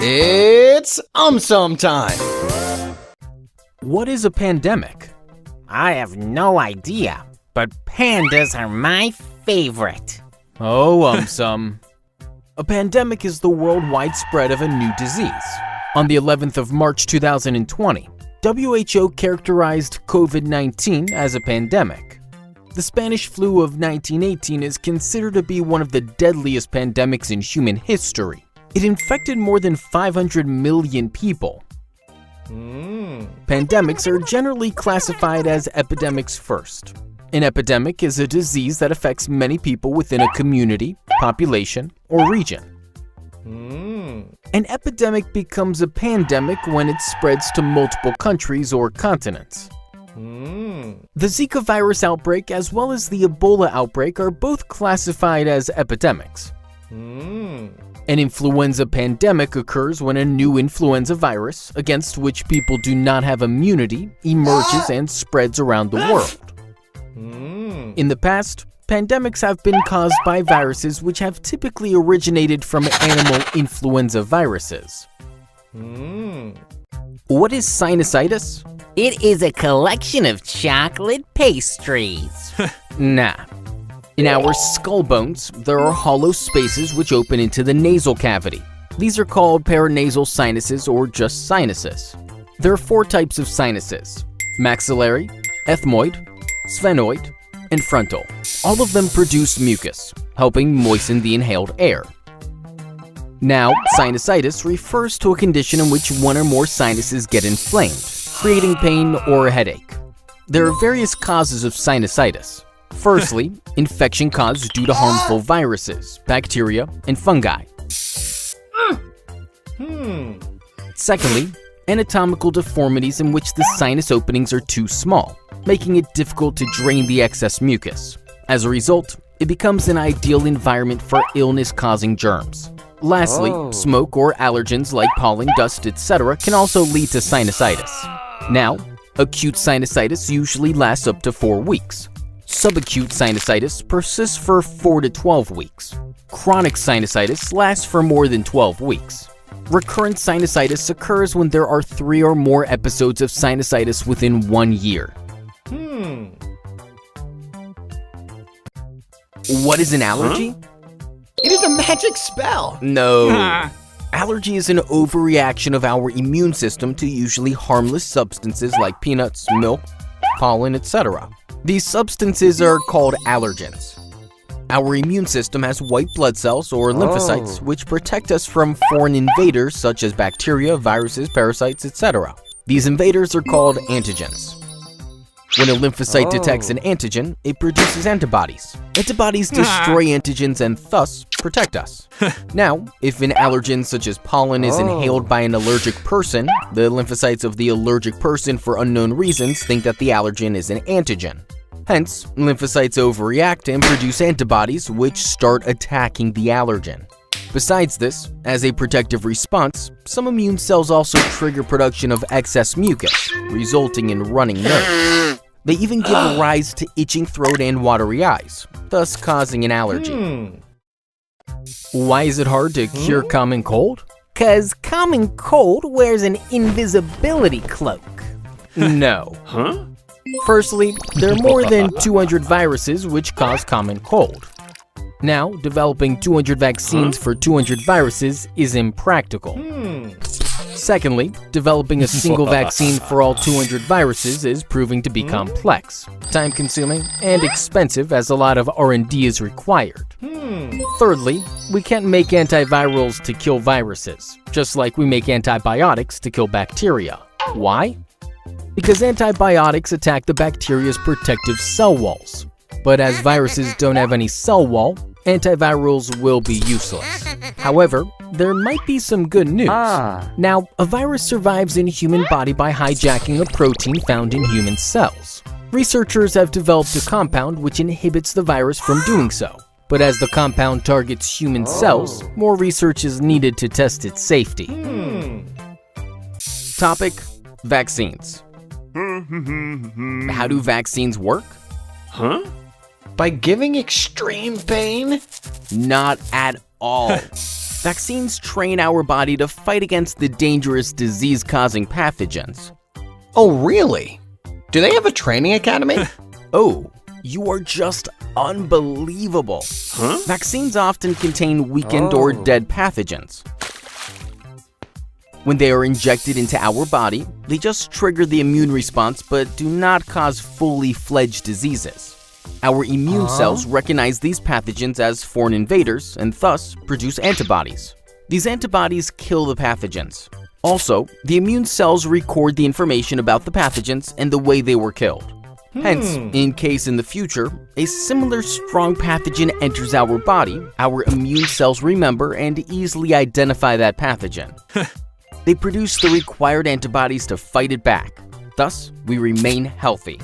It's time! What is a pandemic? I have no idea, but pandas are my favorite. Oh, A pandemic is the worldwide spread of a new disease. On the 11th of March 2020, WHO characterized COVID-19 as a pandemic. The Spanish flu of 1918 is considered to be one of the deadliest pandemics in human history. It infected more than 500 million people. Pandemics are generally classified as epidemics first. An epidemic is a disease that affects many people within a community, population, or region. An epidemic becomes a pandemic when it spreads to multiple countries or continents. The Zika virus outbreak as well as the Ebola outbreak are both classified as epidemics. An influenza pandemic occurs when a new influenza virus, against which people do not have immunity, emerges and spreads around the world. In the past, pandemics have been caused by viruses which have typically originated from animal influenza viruses. What is sinusitis? It is a collection of chocolate pastries. Nah. In our skull bones, there are hollow spaces which open into the nasal cavity. These are called paranasal sinuses or just sinuses. There are 4 types of sinuses: maxillary, ethmoid, sphenoid, and frontal. All of them produce mucus, helping moisten the inhaled air. Now, sinusitis refers to a condition in which one or more sinuses get inflamed, creating pain or a headache. There are various causes of sinusitis. Firstly, infection caused due to harmful viruses, bacteria, and fungi. Secondly, anatomical deformities in which the sinus openings are too small, making it difficult to drain the excess mucus. As a result, it becomes an ideal environment for illness-causing germs. Lastly, smoke or allergens like pollen, dust, etc. can also lead to sinusitis. Now, acute sinusitis usually lasts up to 4 weeks. Subacute sinusitis persists for 4 to 12 weeks. Chronic sinusitis lasts for more than 12 weeks. Recurrent sinusitis occurs when there are 3 or more episodes of sinusitis within 1 year. What is an allergy? It is a magic spell! No. Allergy is an overreaction of our immune system to usually harmless substances like peanuts, milk, pollen, etc. These substances are called allergens. Our immune system has white blood cells or lymphocytes which protect us from foreign invaders such as bacteria, viruses, parasites, etc. These invaders are called antigens. When a lymphocyte detects an antigen, it produces antibodies. Antibodies destroy antigens and thus protect us. Now, if an allergen such as pollen is inhaled by an allergic person, the lymphocytes of the allergic person for unknown reasons think that the allergen is an antigen. Hence, lymphocytes overreact and produce antibodies which start attacking the allergen. Besides this, as a protective response, some immune cells also trigger production of excess mucus, resulting in running nose. They even give rise to itching throat and watery eyes, thus causing an allergy. Why is it hard to cure common cold? 'Cause common cold wears an invisibility cloak. No. Firstly, there are more than 200 viruses which cause common cold. Now, developing 200 vaccines for 200 viruses is impractical. Secondly, developing a single vaccine for all 200 viruses is proving to be complex, time-consuming, and expensive as a lot of R&D is required. Thirdly, we can't make antivirals to kill viruses, just like we make antibiotics to kill bacteria. Why? Because antibiotics attack the bacteria's protective cell walls. But as viruses don't have any cell wall, antivirals will be useless. However, there might be some good news. Now, a virus survives in human body by hijacking a protein found in human cells. Researchers have developed a compound which inhibits the virus from doing so. But as the compound targets human cells, more research is needed to test its safety. Topic: vaccines. How do vaccines work? By giving extreme pain? Not at all. Vaccines train our body to fight against the dangerous disease-causing pathogens. Oh, really? Do they have a training academy? Oh, you are just unbelievable. Huh? Vaccines often contain weakened or dead pathogens. When they are injected into our body, they just trigger the immune response but do not cause fully fledged diseases. Our immune cells recognize these pathogens as foreign invaders and thus produce antibodies. These antibodies kill the pathogens. Also, the immune cells record the information about the pathogens and the way they were killed. Hence, in case in the future, a similar strong pathogen enters our body, our immune cells remember and easily identify that pathogen. They produce the required antibodies to fight it back. Thus, we remain healthy.